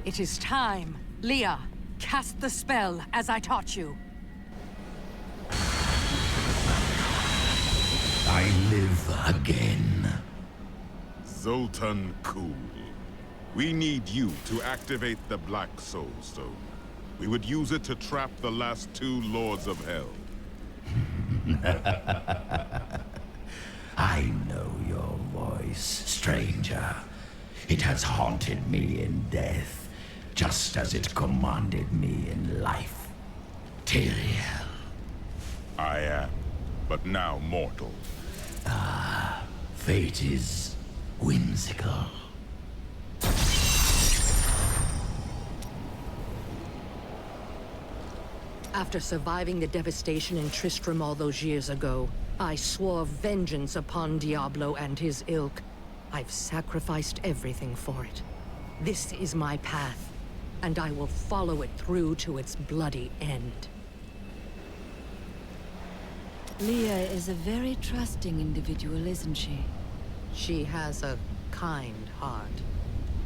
It is time. Leah, cast the spell as I taught you. I live again. Zoltan Kuhl. We need you to activate the Black Soul Stone. We would use it to trap the last two Lords of Hell. I know your voice, stranger. It has haunted me in death, just as it commanded me in life. Tyrael. I am, but now mortal. Fate is whimsical. After surviving the devastation in Tristram all those years ago, I swore vengeance upon Diablo and his ilk. I've sacrificed everything for it. This is my path, and I will follow it through to its bloody end. Leah is a very trusting individual, isn't she? She has a kind heart.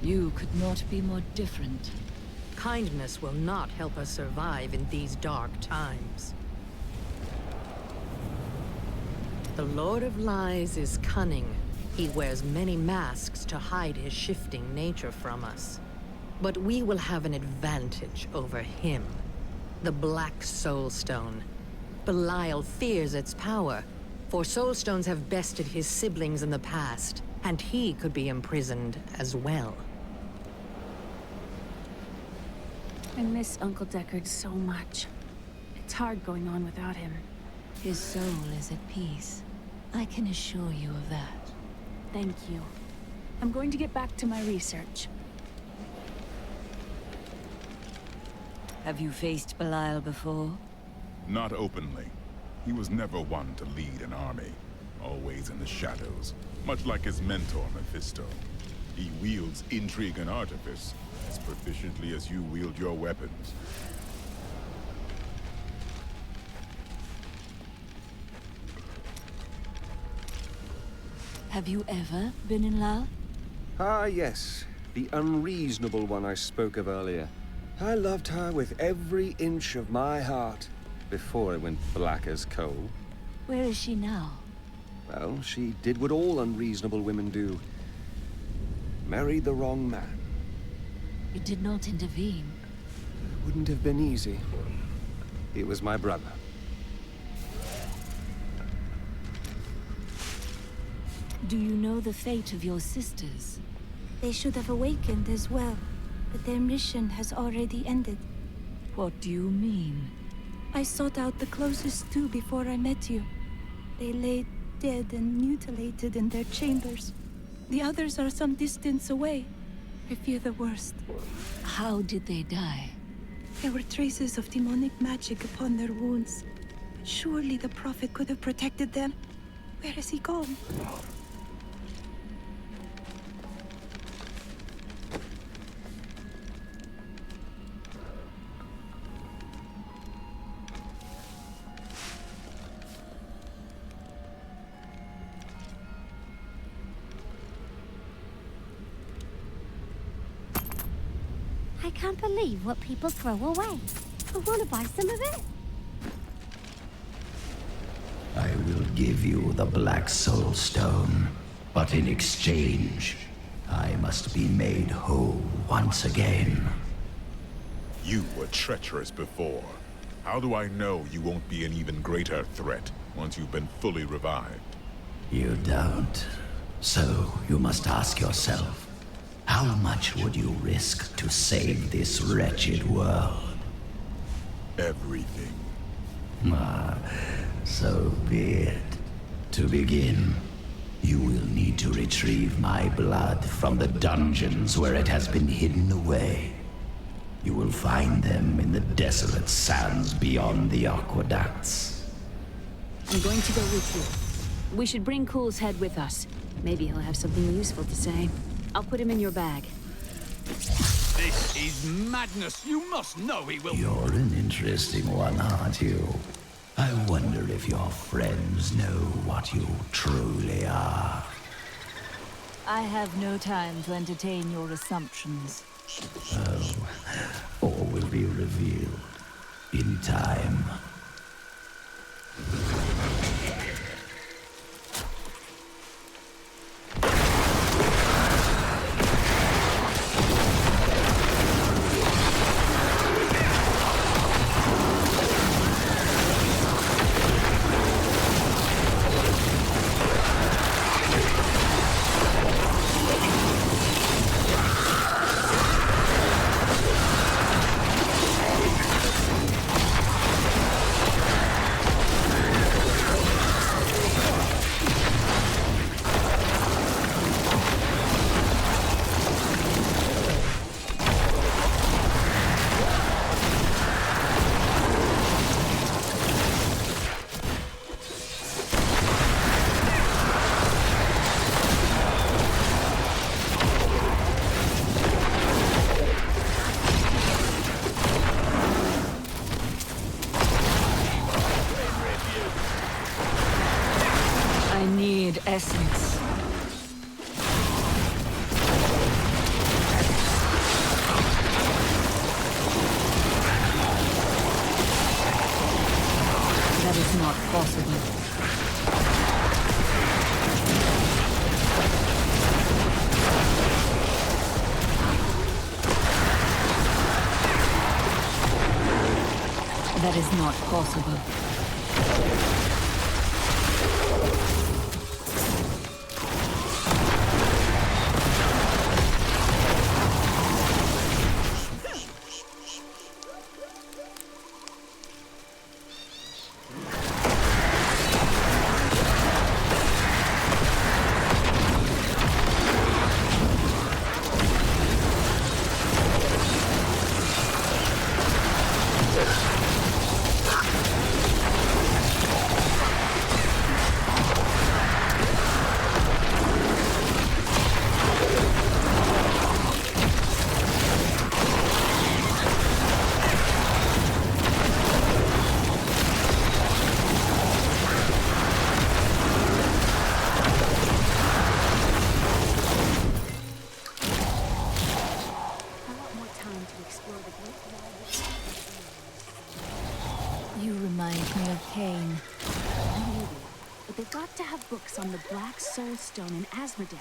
You could not be more different. Kindness will not help us survive in these dark times. The Lord of Lies is cunning. He wears many masks to hide his shifting nature from us. But we will have an advantage over him. The Black Soul Stone. Belial fears its power, for Soul Stones have bested his siblings in the past, and he could be imprisoned as well. I miss Uncle Deckard so much. It's hard going on without him. His soul is at peace. I can assure you of that. Thank you. I'm going to get back to my research. Have you faced Belial before? Not openly. He was never one to lead an army. Always in the shadows, much like his mentor, Mephisto. He wields intrigue and artifice as proficiently as you wield your weapons. Have you ever been in love? Ah, yes. The unreasonable one I spoke of earlier. I loved her with every inch of my heart, before it went black as coal. Where is she now? Well, she did what all unreasonable women do. Married the wrong man. You did not intervene. Wouldn't have been easy. He was my brother. Do you know the fate of your sisters? They should have awakened as well, but their mission has already ended. What do you mean? I sought out the closest two before I met you. They lay dead and mutilated in their chambers. The others are some distance away. I fear the worst. How did they die? There were traces of demonic magic upon their wounds. But surely the Prophet could have protected them. Where has he gone? I can't believe what people throw away. I want to buy some of it. I will give you the Black Soul Stone, but in exchange, I must be made whole once again. You were treacherous before. How do I know you won't be an even greater threat once you've been fully revived? You don't. So you must ask yourself, how much would you risk to save this wretched world? Everything. So be it. To begin, you will need to retrieve my blood from the dungeons where it has been hidden away. You will find them in the desolate sands beyond the aqueducts. I'm going to go with you. We should bring Kuhl's head with us. Maybe he'll have something useful to say. I'll put him in your bag. This is madness. You must know he will... You're an interesting one, aren't you? I wonder if your friends know what you truly are. I have no time to entertain your assumptions. All will be revealed in time. I need essence. That is not possible. That is not possible. You remind me of Cain. Maybe. But they've got to have books on the Black Soul Stone in Asmodean.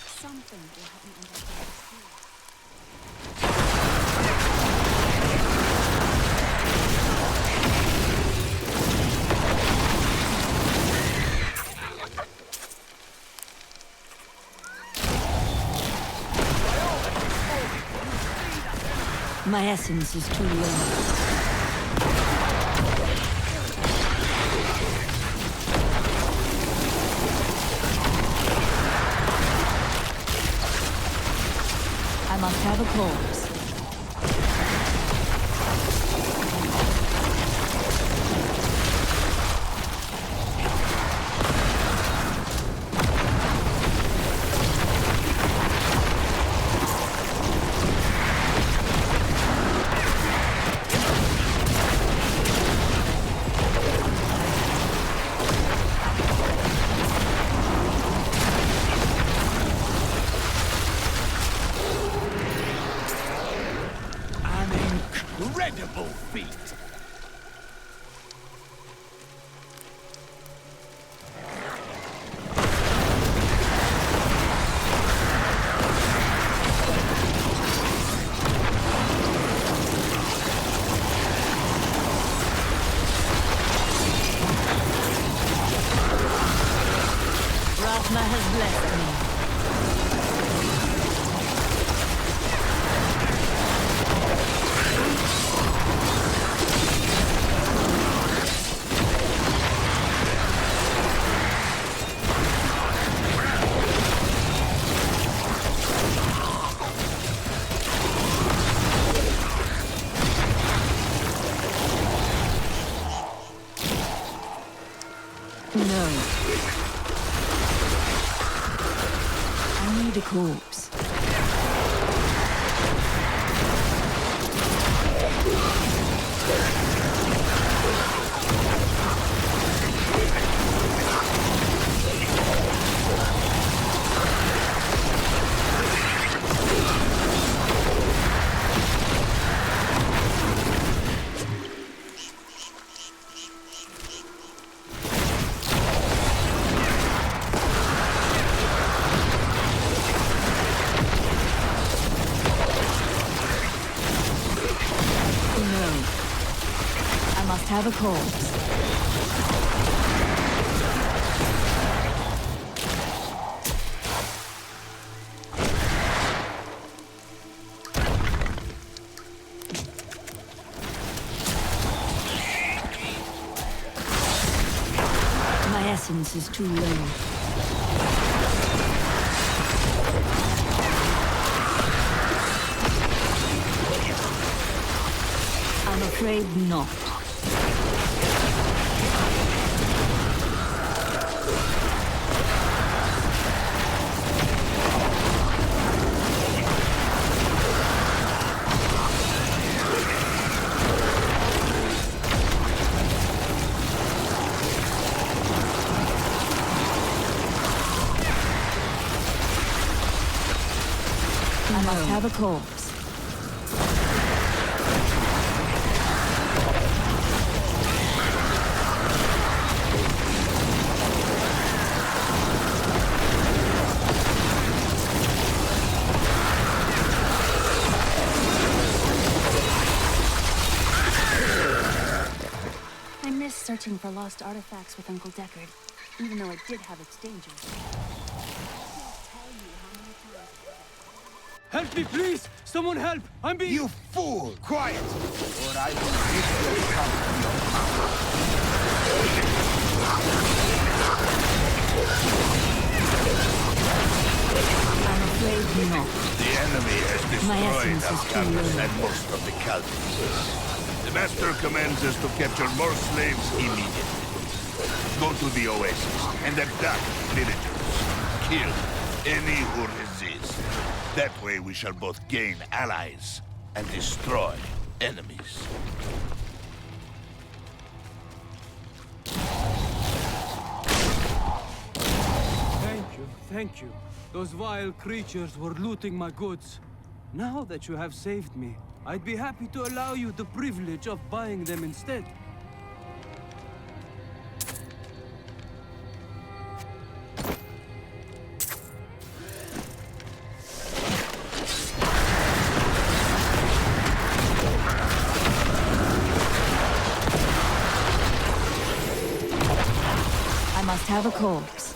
Something will help me understand this feeling. My essence is too low. I must have a corpse. Incredible feat! Rathma has blessed me. No. I need a corpse. have a corpse. My essence is too low. I'm afraid not. I must have a corpse. I miss searching for lost artifacts with Uncle Deckard, even though it did have its dangers. Help me, please! Someone help! I'm being... You fool! Quiet! Or I will give you some of your power. I'm afraid not. The enemy has My destroyed essence is too Afghanis low. and most of the Chaldeans. The Master commands us to capture more slaves immediately. Go to the oasis and abduct villagers. Kill any who resist. That way we shall both gain allies and destroy enemies. Thank you. Those vile creatures were looting my goods. Now that you have saved me, I'd be happy to allow you the privilege of buying them instead. I must have a corpse.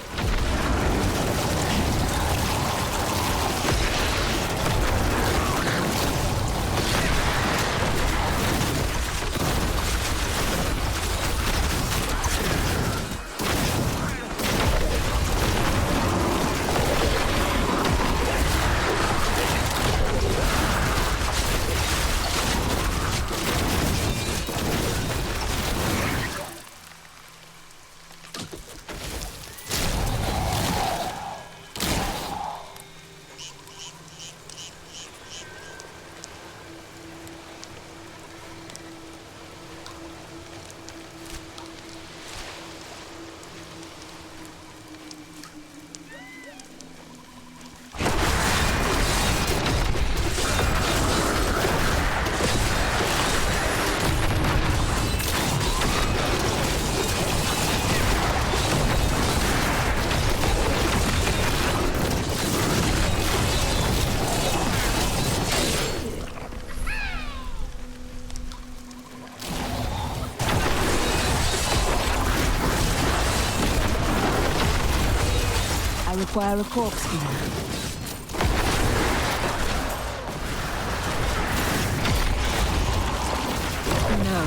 I require a corpse for that. No.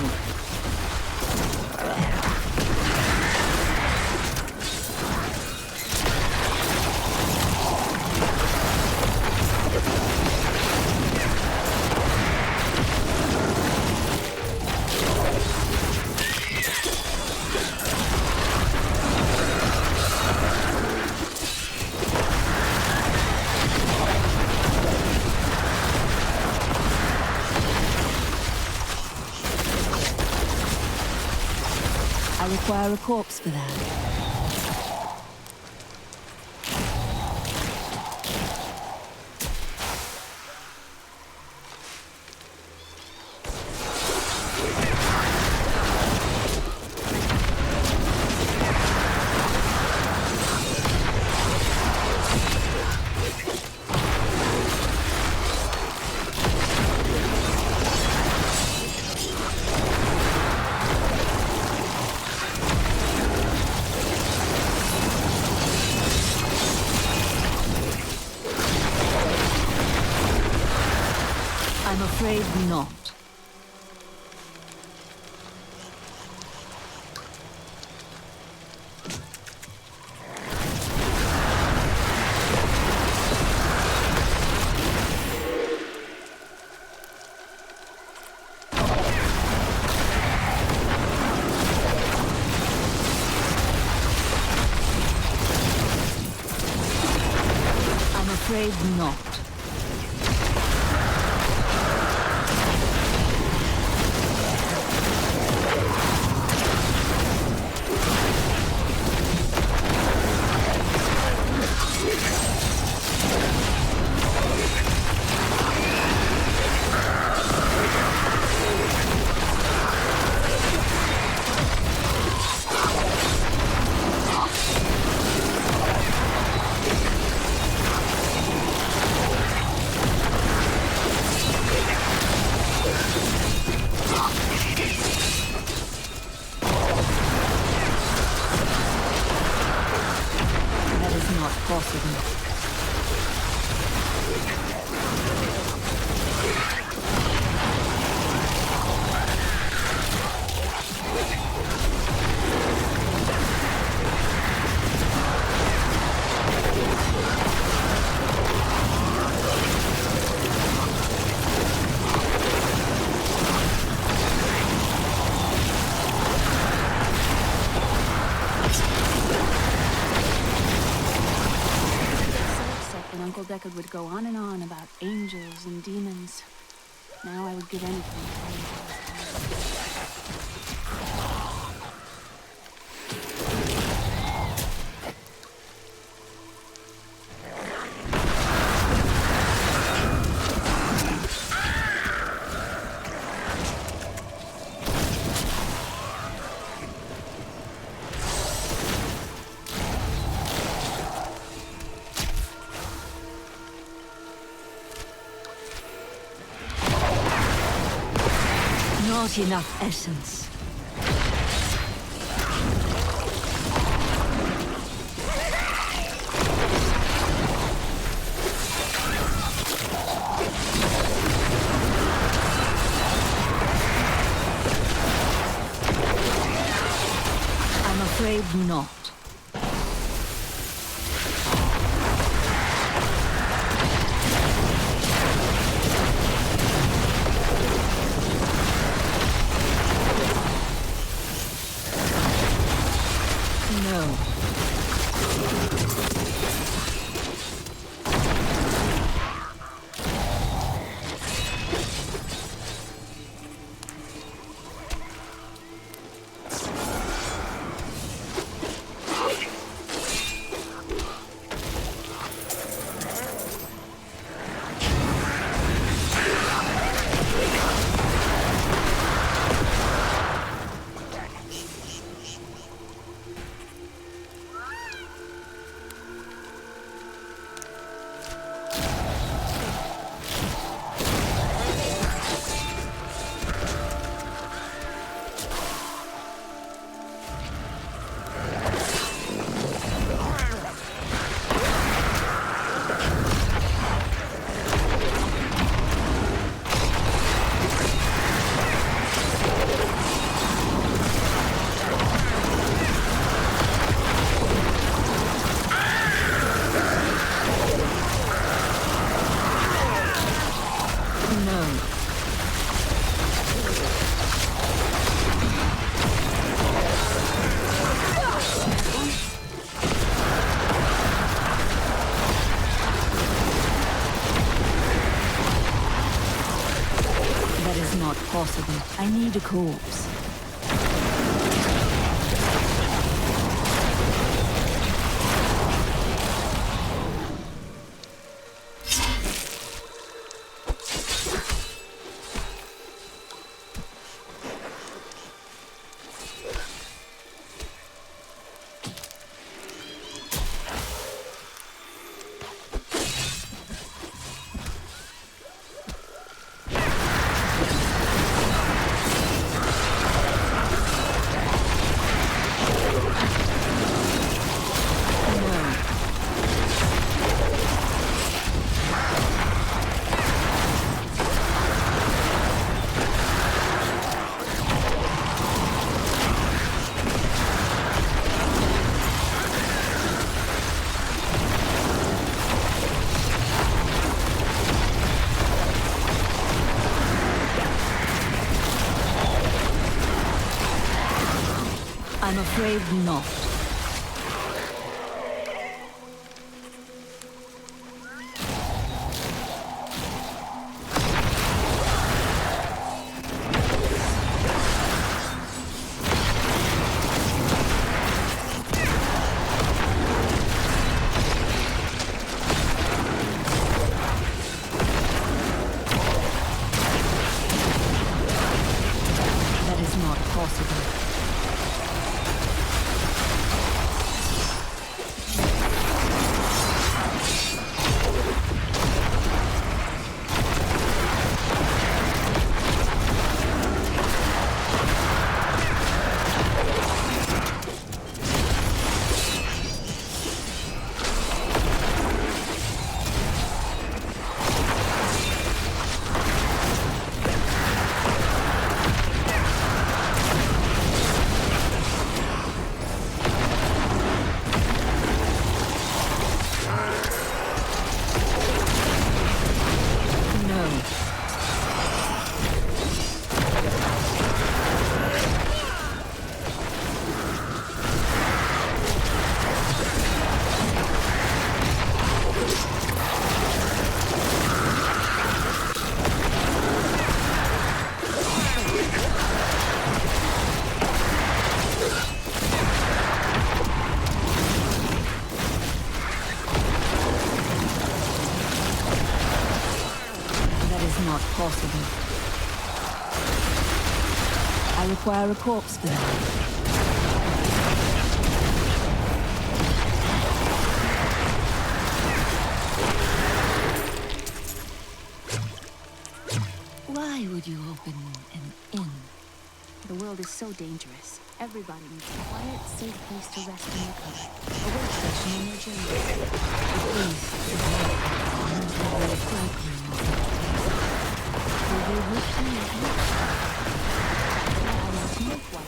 I require a corpse for that. afraid not. I'm afraid not. That is not possible. When Uncle Deckard would go on and on about angels and demons. Now I would give anything to hang out his Not enough essence. I'm afraid not. No. Not possible. I need a corpse. afraid not. That is not possible. Not possible. I require a corpse for that. Why would you open an inn? The world is so dangerous. Everybody needs a quiet, safe place to rest and recover. A workstation on their journey. The east is Will they wish me again? I must make one.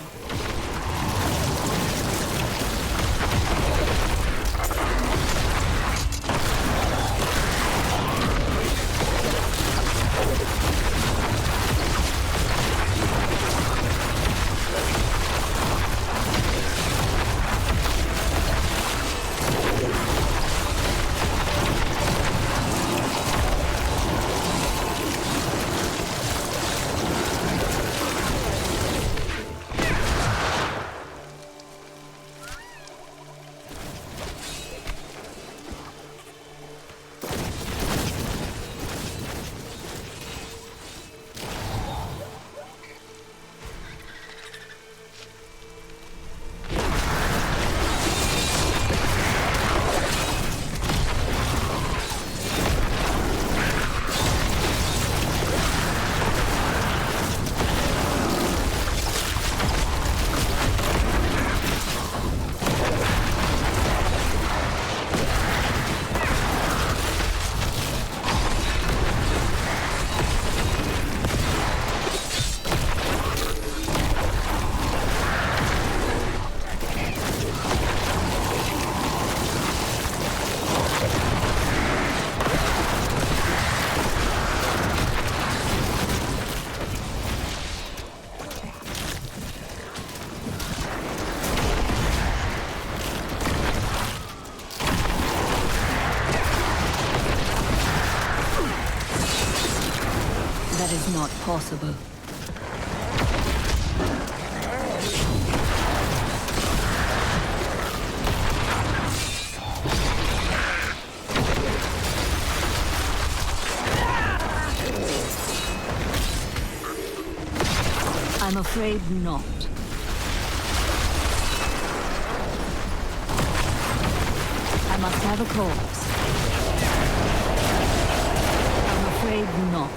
That is not possible. I'm afraid not. I must have a corpse. I'm afraid not.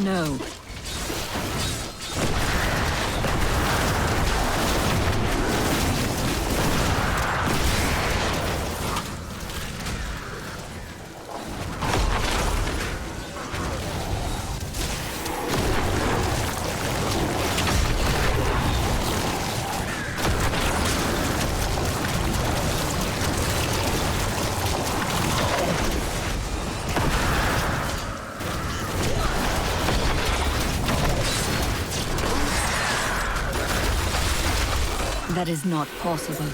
No. That is not possible.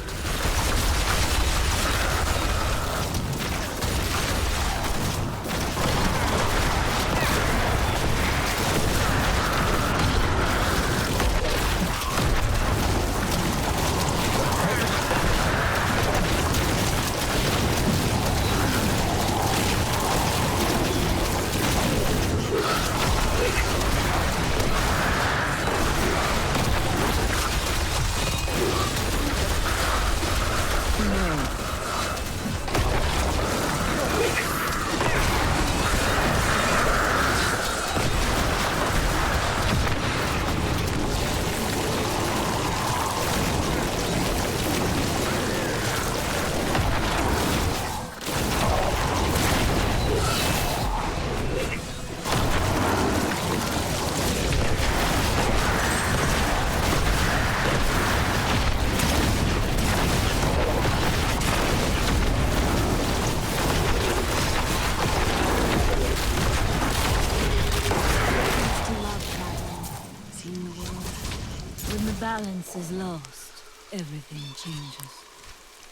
Balance is lost. Everything changes.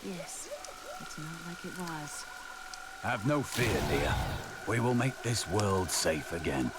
Yes, it's not like it was. Have no fear, dear. We will make this world safe again.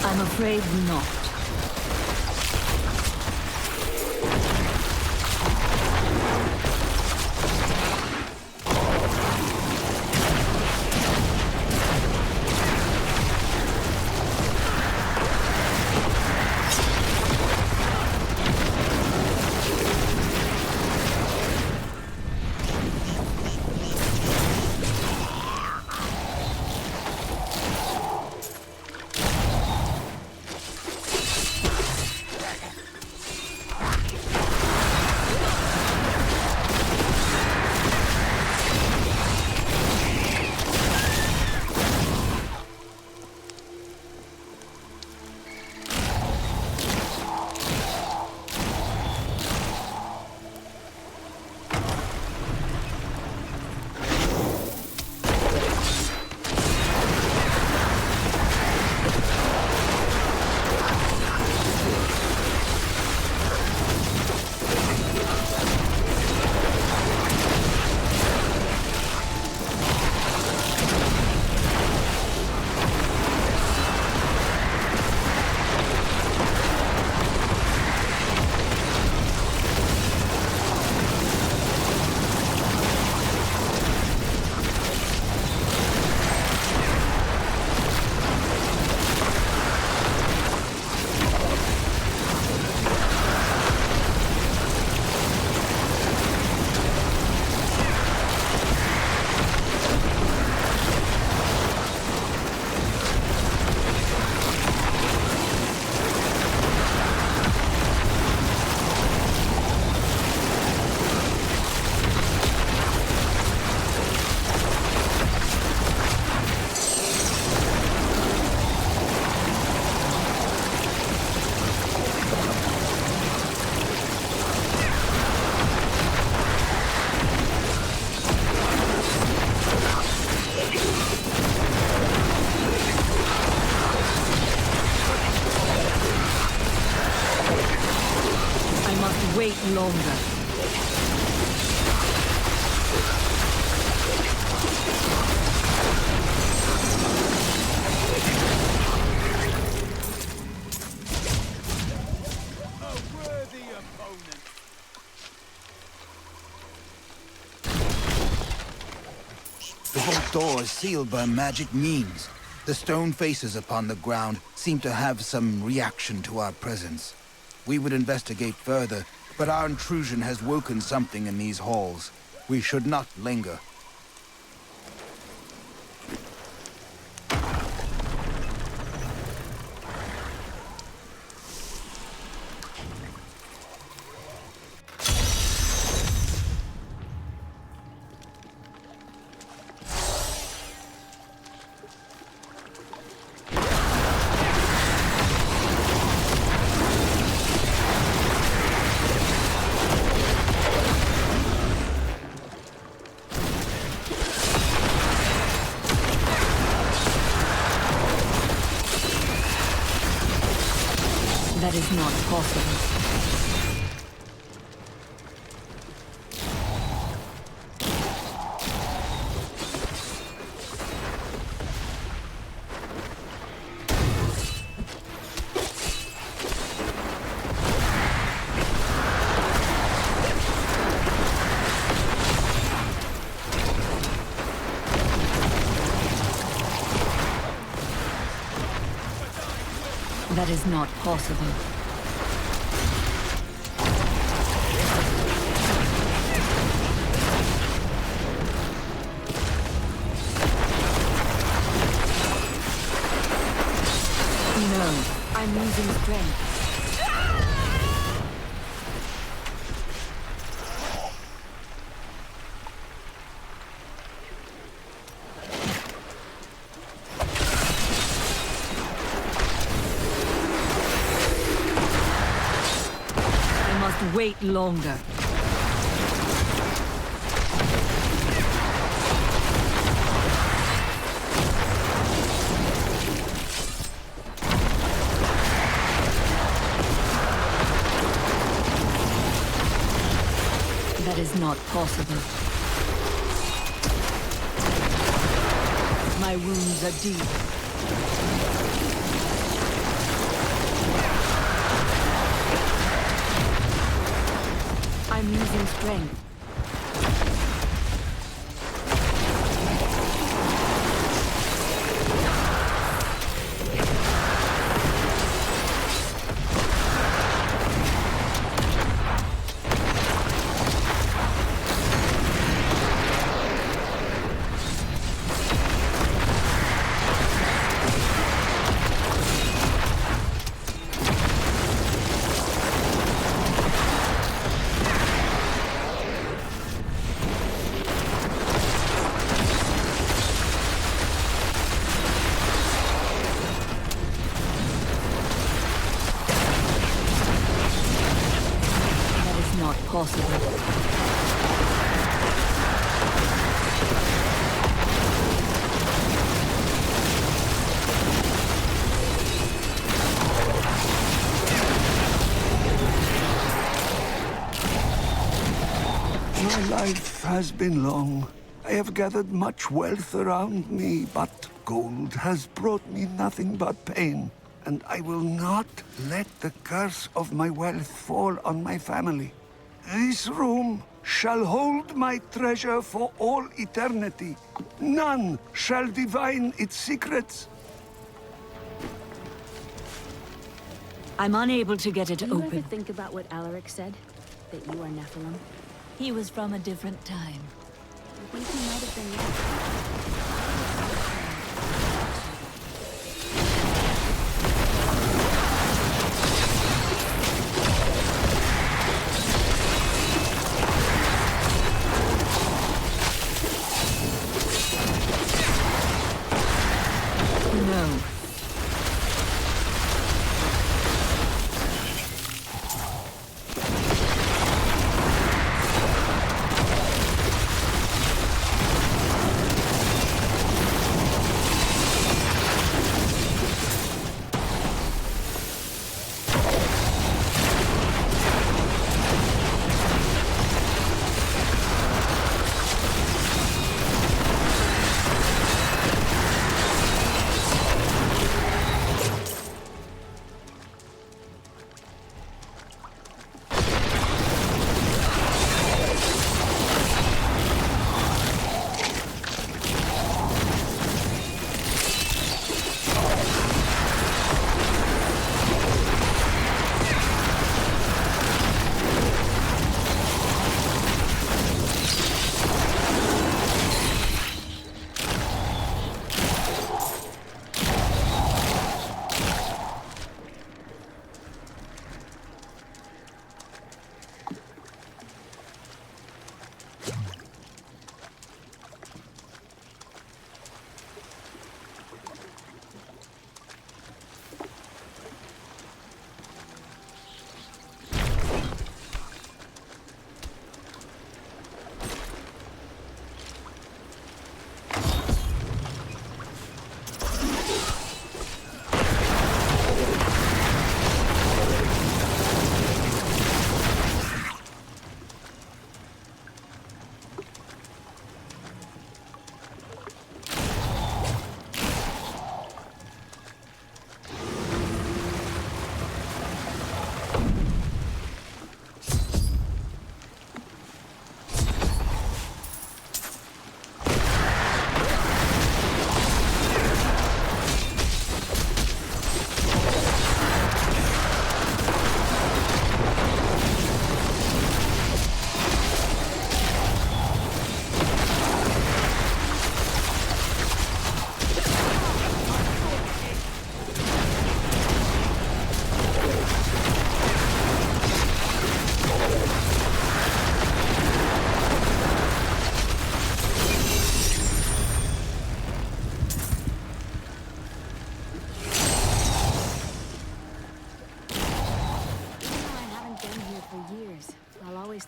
I'm afraid not. wait longer. The whole door is sealed by magic means. The stone faces upon the ground seem to have some reaction to our presence. We would investigate further, but our intrusion has woken something in these halls. We should not linger. That is not possible. That is not possible. No, I'm losing strength. Wait longer. That is not possible. My wounds are deep. I'm losing strength. Possible. My life has been long. I have gathered much wealth around me, but gold has brought me nothing but pain. And I will not let the curse of my wealth fall on my family. This room shall hold my treasure for all eternity. None shall divine its secrets. I'm unable to get it Do you open. ever think about what Alaric said? That you are Nephilim? He was from a different time. I think he might have been right. No.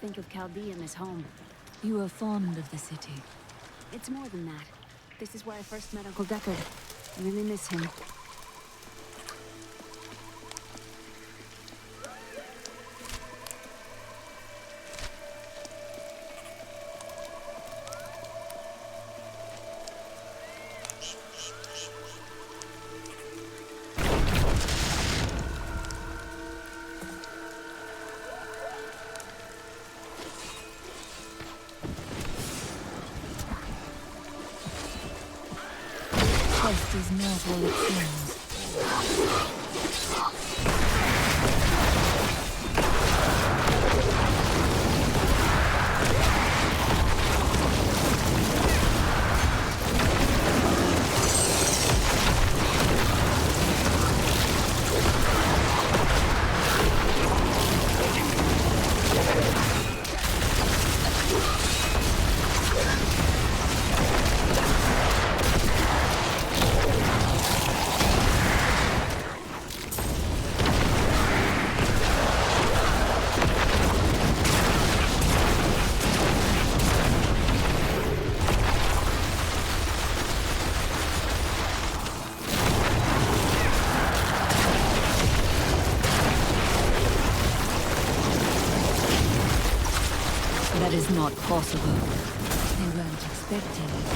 think of Chaldean as home. You are fond of the city. It's more than that. This is where I first met Uncle Deckard. I really miss him. Quest is not all it seems. That is not possible. They weren't expecting a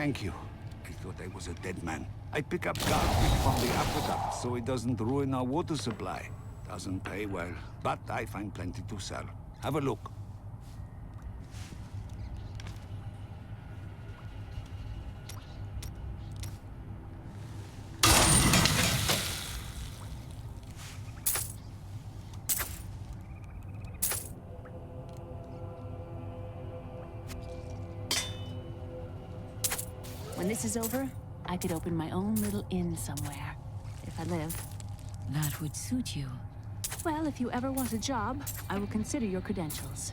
Thank you. I thought I was a dead man. I pick up garbage from the aqueduct so it doesn't ruin our water supply. Doesn't pay well, but I find plenty to sell. Have a look. When this is over, I could open my own little inn somewhere. If I live. That would suit you. Well, if you ever want a job, I will consider your credentials.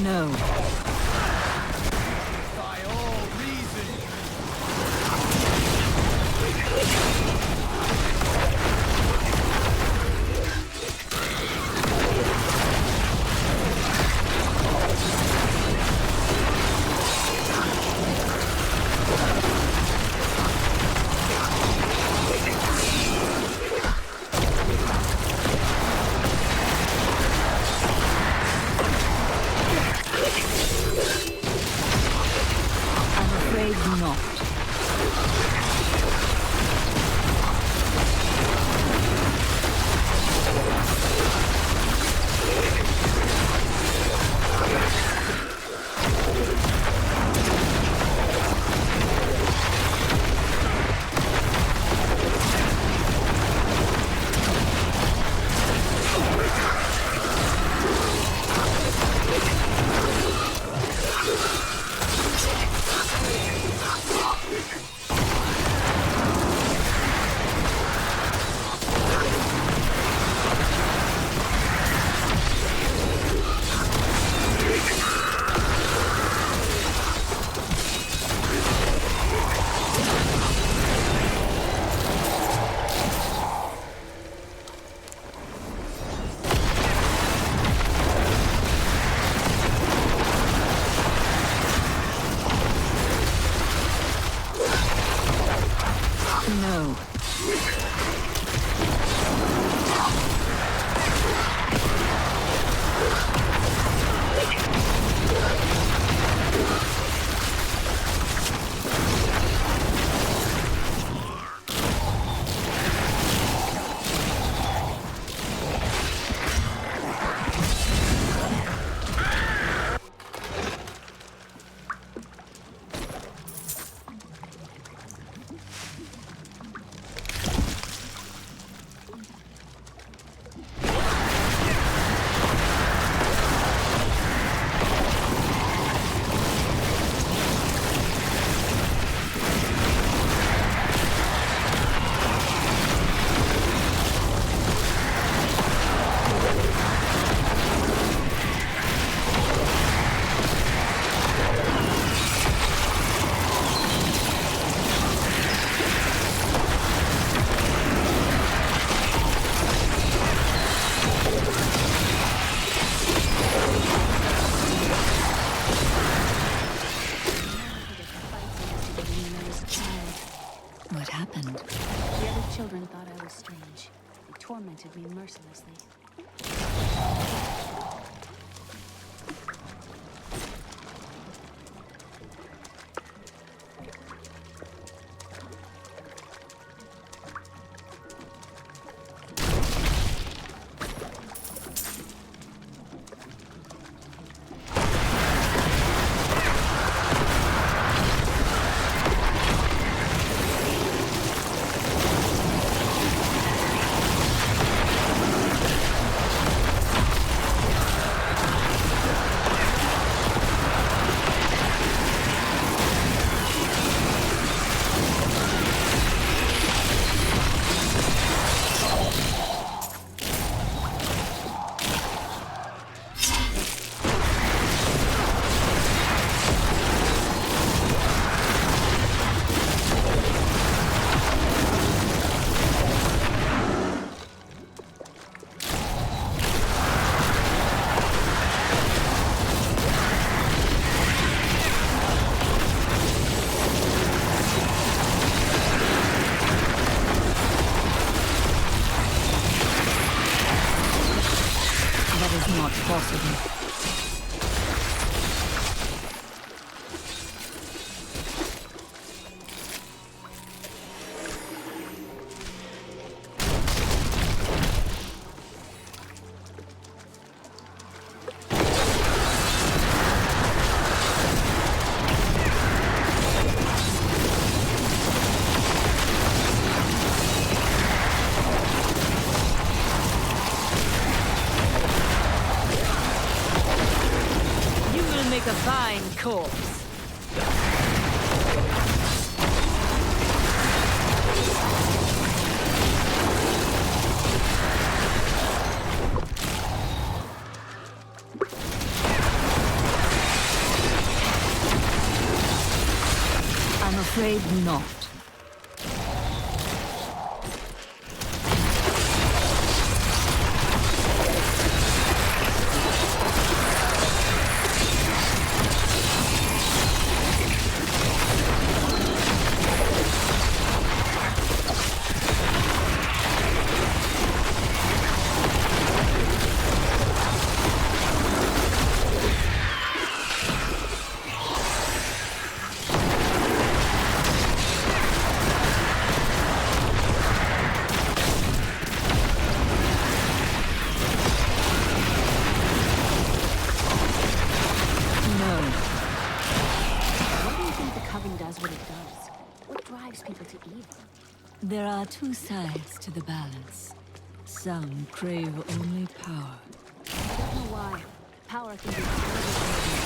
No. By all reason. men thought I was strange. They tormented me mercilessly. Not possible. Make a fine corpse. I'm afraid not. There are two sides to the balance. Some crave only power. I don't know why. Power can be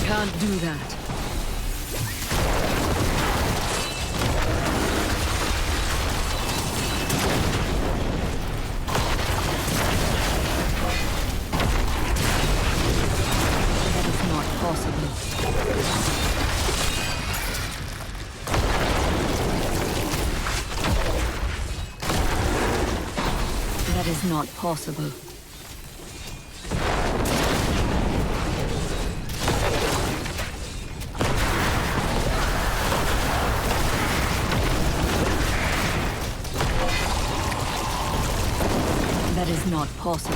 Can't do that. That is not possible. That is not possible. That is not possible.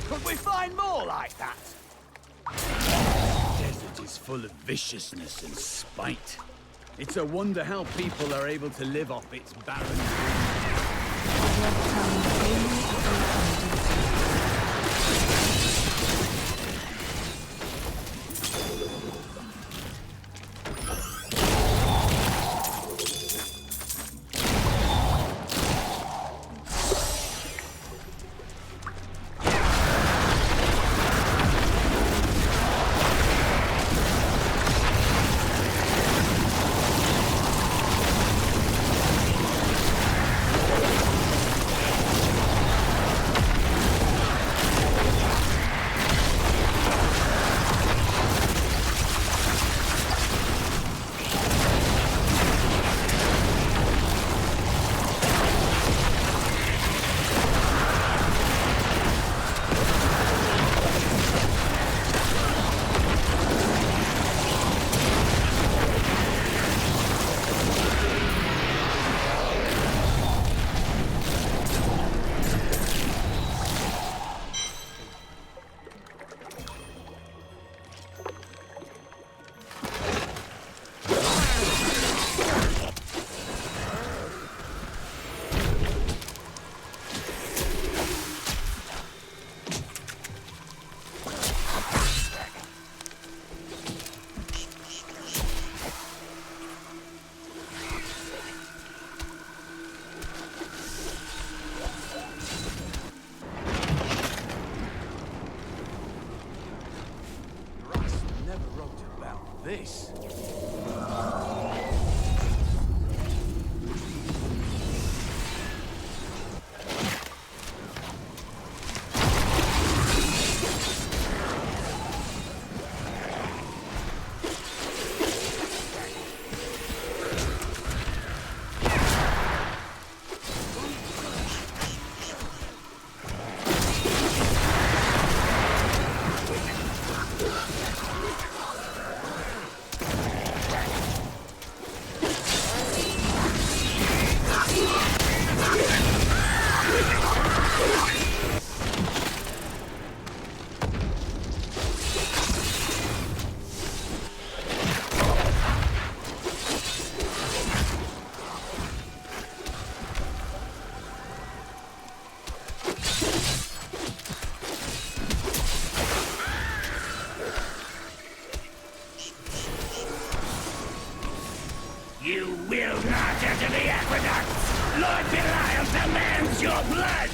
Could we find more like that? The desert is full of viciousness and spite. It's a wonder how people are able to live off its barren. This. You will not enter the aqueducts! Lord Belial demands your blood!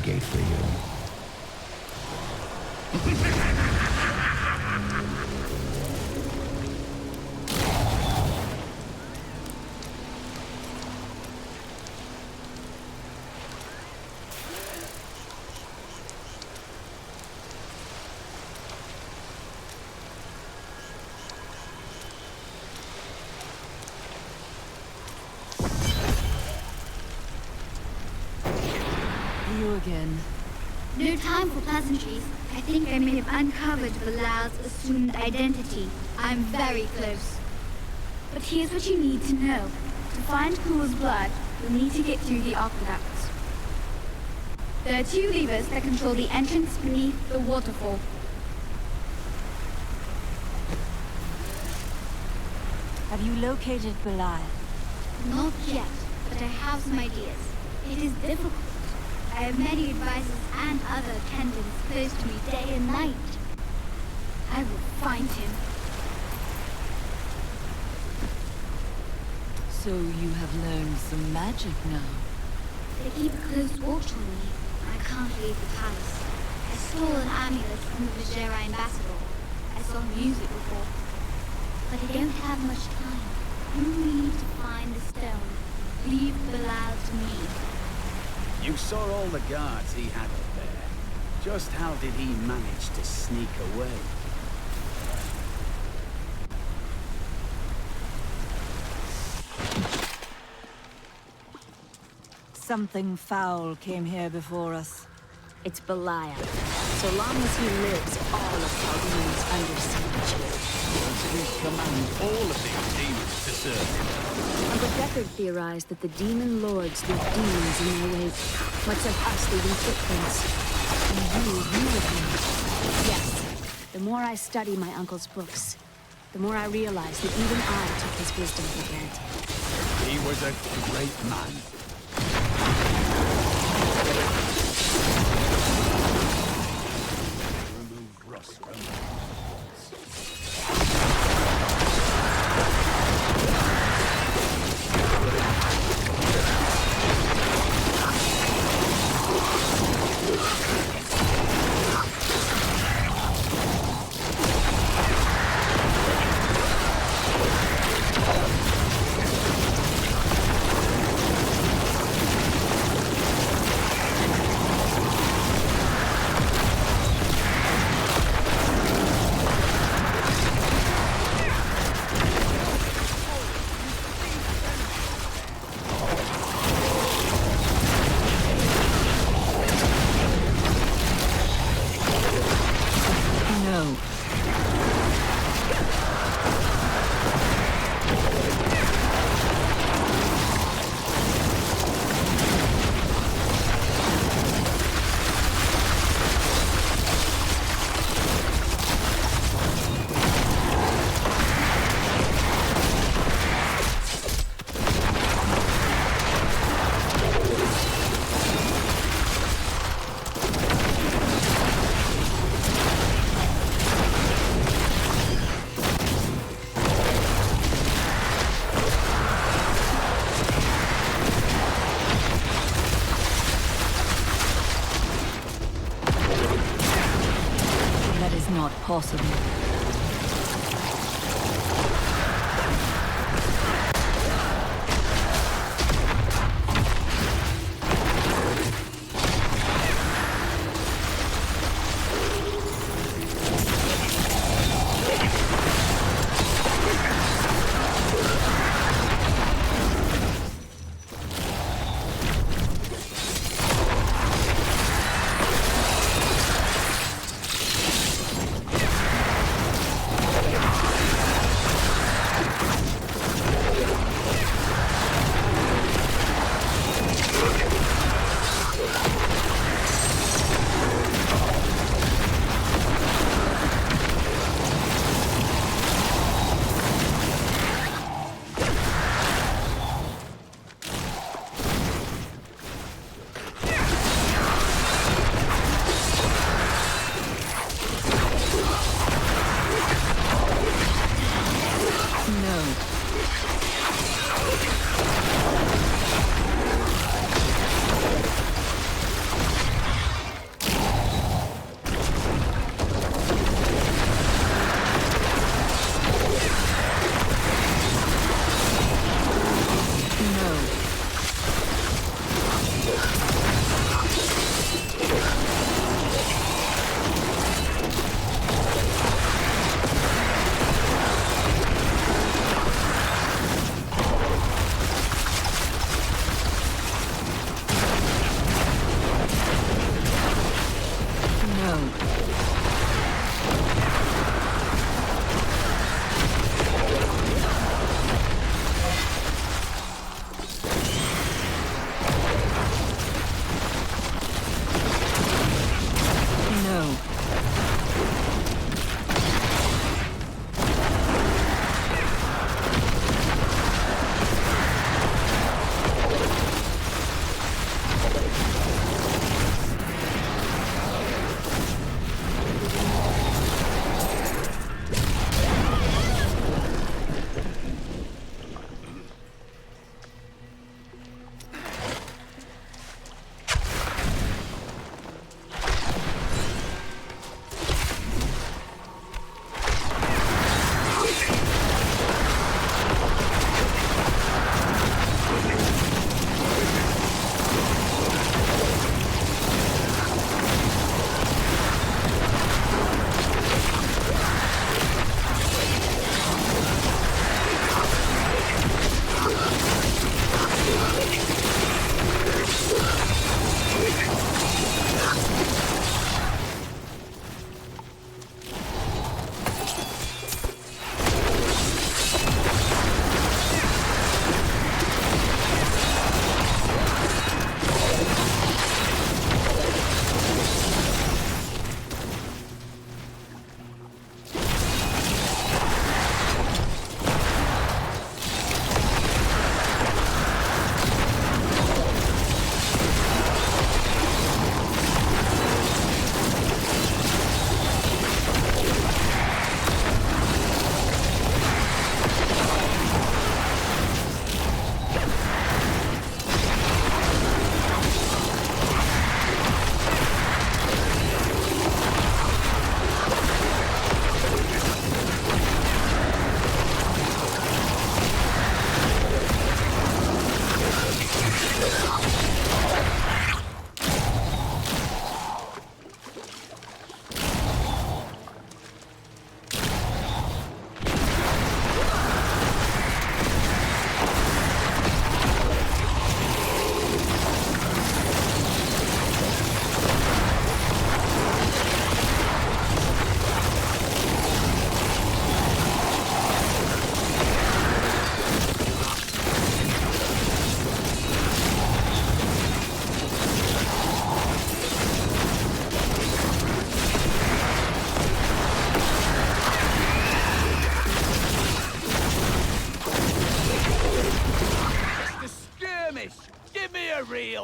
gate for you. You again. No time for pleasantries. I think I may have uncovered Bilal's assumed identity. I'm very close. But here's what you need to know. To find Kul's blood, you'll need to get through the aqueducts. There are 2 levers that control the entrance beneath the waterfall. Have you located Bilal? Not yet, but I have some ideas. It is difficult. I have many advisors and other attendants close to me day and night. I will find him. So you have learned some magic now. They keep a close watch on me. I can't leave the palace. I stole an amulet from the Vajera ambassador. I saw music before. But I don't have much time. You need to find the stone. Leave Bilal to me. You saw all the guards he had up there. Just how did he manage to sneak away? Something foul came here before us. It's Belial. So long as he lives, all of Chaldean's under siege. Does he command all of these demons to serve him? And the record theorized that the demon lords leave demons in their wake, much like us leaving footprints. And you with them. Yes. The more I study my uncle's books, the more I realize that even I took his wisdom for granted. He was a great man. Remove rust from the not possible.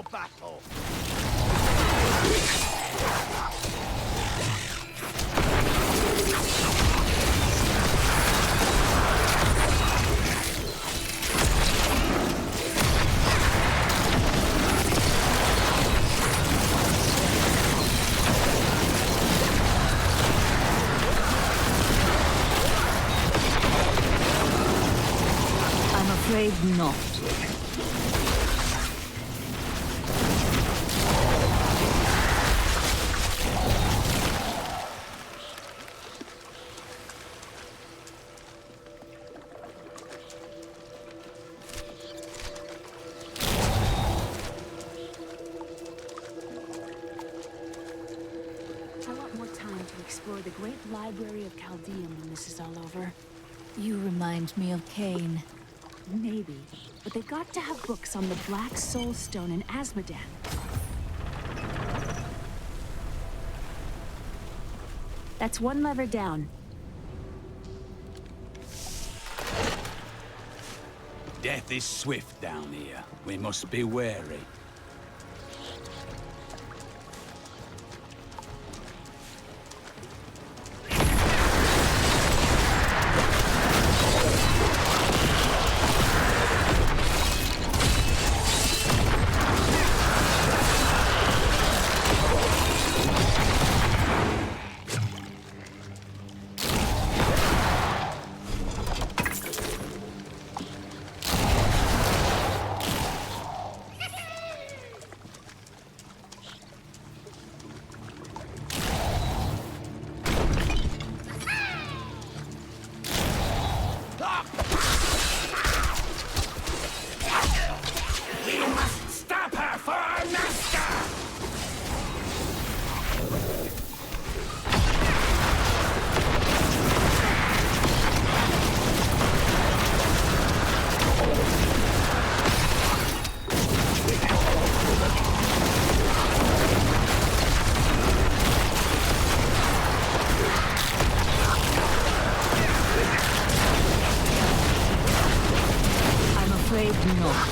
final battle. I'm afraid not. I want more time to explore the great library of Chaldean when this is all over. You remind me of Cain. Maybe, but they've got to have books on the Black Soul Stone in Asmodean. That's one lever down. Death is swift down here. We must be wary. We must stop her for our master! I'm afraid not.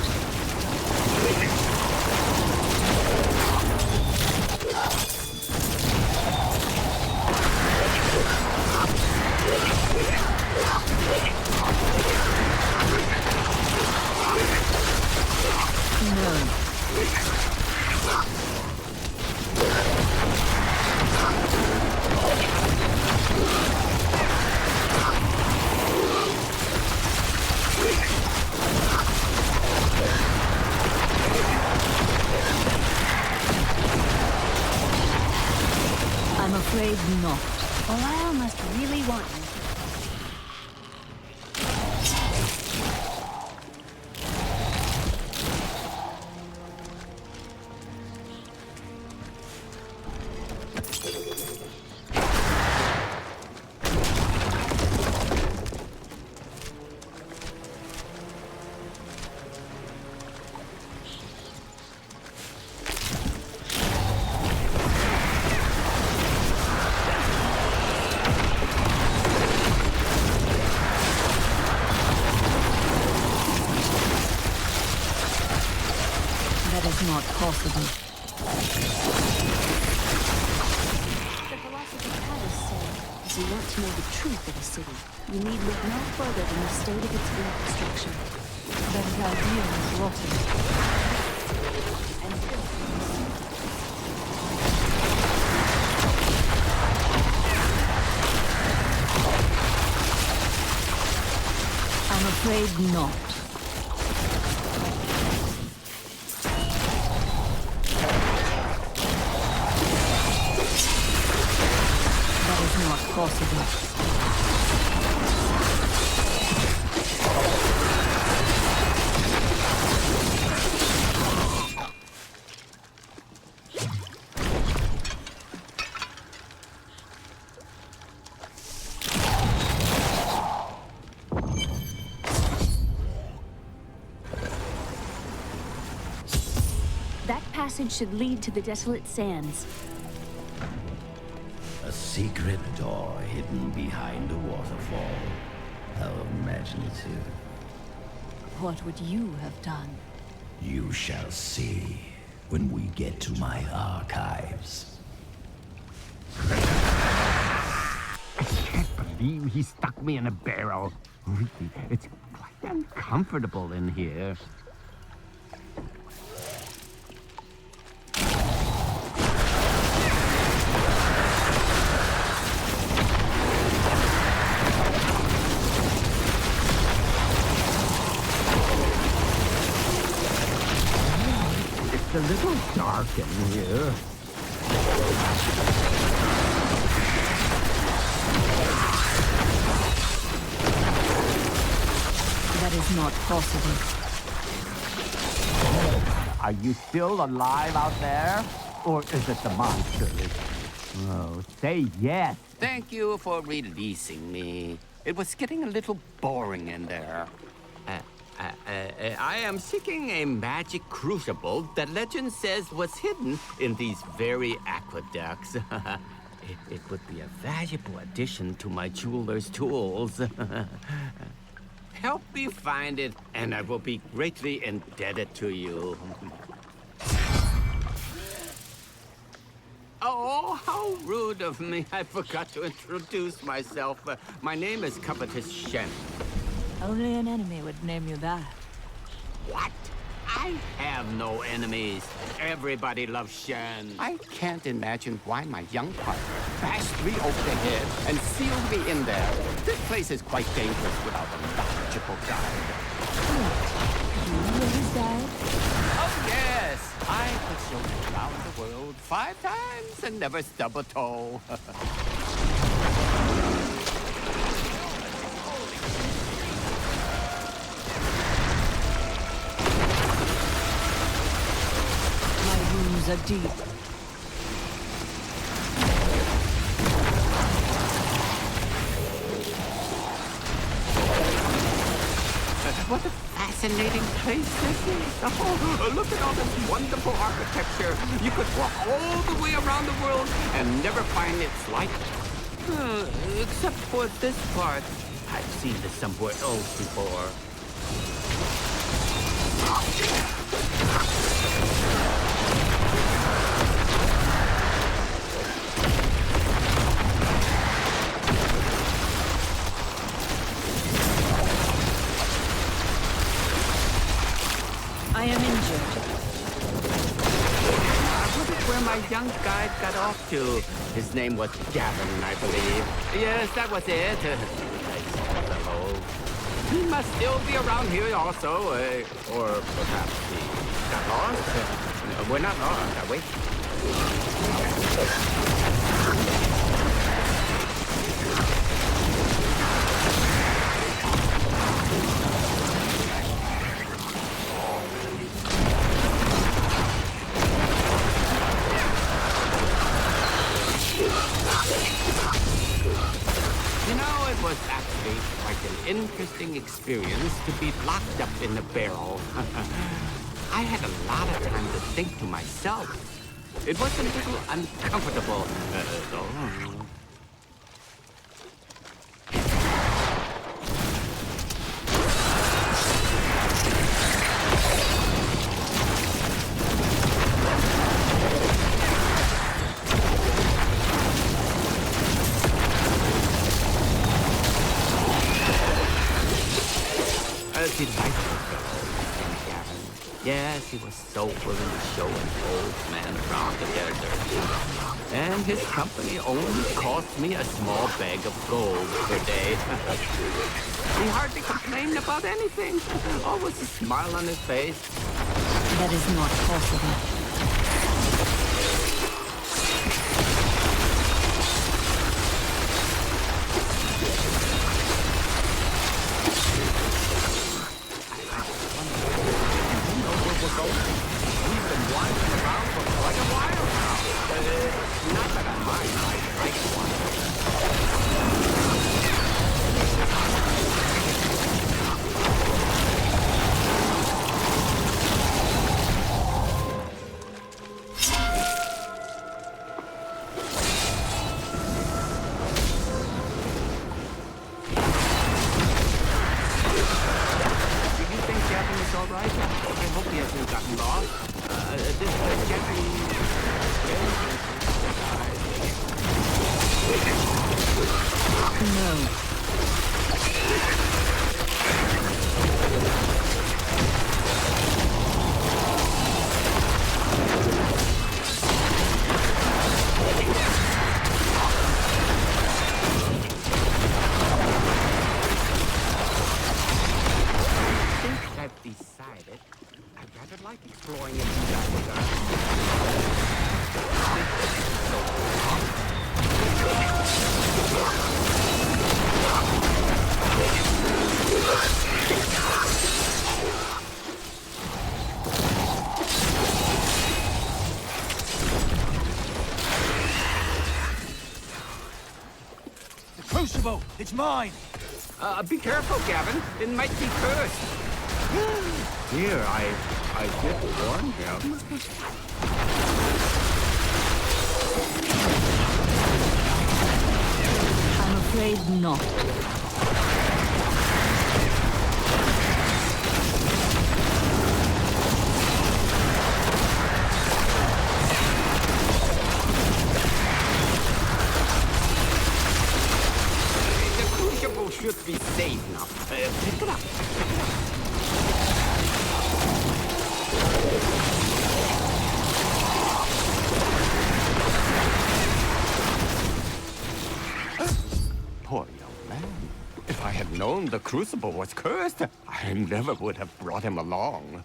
I'm afraid not. Belial must really want me. That is not possible. The philosopher Tavis said, if you want to know the truth of a city, you need look no further than the state of its infrastructure. That idea is rotten. And built on the sea. I'm afraid not. That is not possible. That passage should lead to the desolate sands. A secret door hidden behind a waterfall. How imaginative. What would you have done? You shall see. when we get to my archives. I can't believe he stuck me in a barrel. Really, it's quite uncomfortable in here. It's a little dark in here. That is not possible. Are you still alive out there? Or is it the monsters? Oh, say yes. Thank you for releasing me. It was getting a little boring in there. I am seeking a magic crucible that legend says was hidden in these very aqueducts. It would be a valuable addition to my jeweler's tools. Help me find it, and I will be greatly indebted to you. Oh, how rude of me. I forgot to introduce myself. My name is Covetous Shen. Only an enemy would name you that. What? I have no enemies. Everybody loves Shen. I can't imagine why my young partner bashed me over the head and sealed me in there. This place is quite dangerous without a knowledgeable guide. You were his guide? Oh, yes. I could show you around the world 5 times and never stub a toe. Are deep. What a fascinating place this is. Oh, look at all this wonderful architecture. You could walk all the way around the world and never find its like. Except for this part. I've seen this somewhere else before. I am injured. I wonder where my young guide got off to. His name was Gavin, I believe. Yes, that was it. Nice fellow. He must still be around here also. Or perhaps he got lost. We're not lost, are we? It was actually quite an interesting experience to be locked up in a barrel. I had a lot of time to think to myself. It was a little uncomfortable, though. Yes, he was so willing to show an old man around the desert. And his company only cost me a small bag of gold per day. He hardly complained about anything. Always a smile on his face. That is not possible. We've been wandering around for quite a while now. Not that I mind, I like all right? I hope he hasn't gotten lost. This place like exploring a new aqueduct. The crucible! It's mine! Be careful, Gavin. It might be cursed. Here, I did warn him. I'm afraid not. Should be safe now. Pick it up. Poor young man. If I had known the crucible was cursed, I never would have brought him along.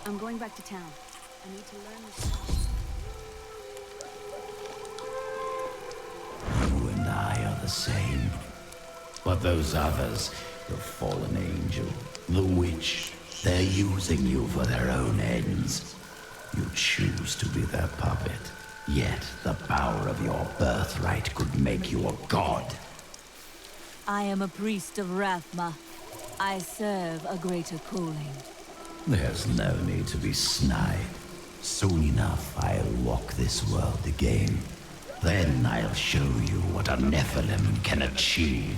I'm going back to town. I need to learn this. I are the same. But those others, the fallen angel, the witch, they're using you for their own ends. You choose to be their puppet, yet the power of your birthright could make you a god. I am a priest of Rathma. I serve a greater calling. There's no need to be snide. Soon enough, I'll walk this world again. Then I'll show you what a Nephilim can achieve.